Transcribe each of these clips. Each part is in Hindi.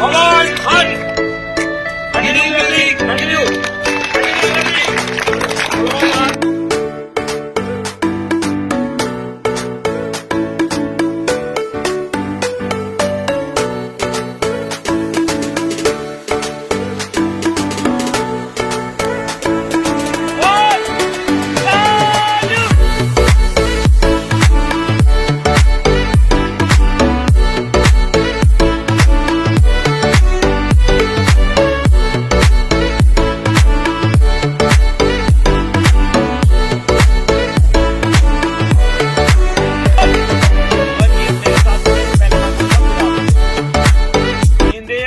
Forward, march. Continue rally, continue.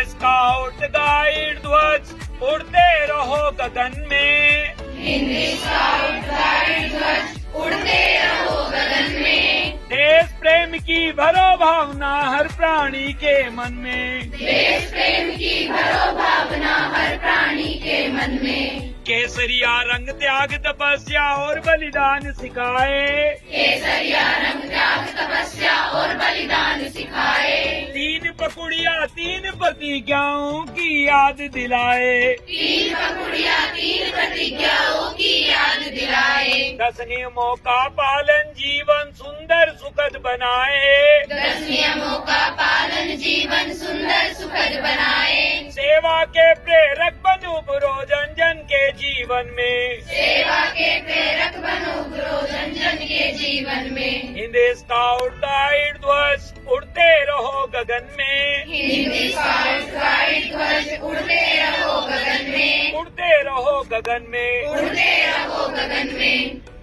Scout guide ध्वज उड़ते रहो गगन में। हिंदी स्काउट गाइड ध्वज उड़ते रहो गगन में। देश प्रेम की भरो भावना हर प्राणी के मन में। देश प्रेम की भरो भावना हर प्राणी के मन में। केसरिया रंग त्याग तपस्या और बलिदान सिखाए। केसरिया रंग त्याग तपस्या और बलिदान सिखाए। तीन पकुड़िया तीन प्रतिज्ञाओं की याद दिलाए। तीन पकुड़िया तीन प्रतिज्ञाओं की याद दिलाए। 10 नियमों का पालन जीवन सुंदर सुखद बनाए। 10 नियमों का पालन जीवन सुंदर सुखद बनाए। सेवा के प्रेरक बनो बुरो जन जन के जीवन में। सेवा के प्रेरक बनो गुरु जन जन के जीवन में। हिंदी स्काउट गाइड ध्वज उड़ते रहो गगन में। हिंदी स्काउट गाइड ध्वज उड़ते रहो गगन में। उड़ते रहो गगन में। उड़ते रहो गगन में।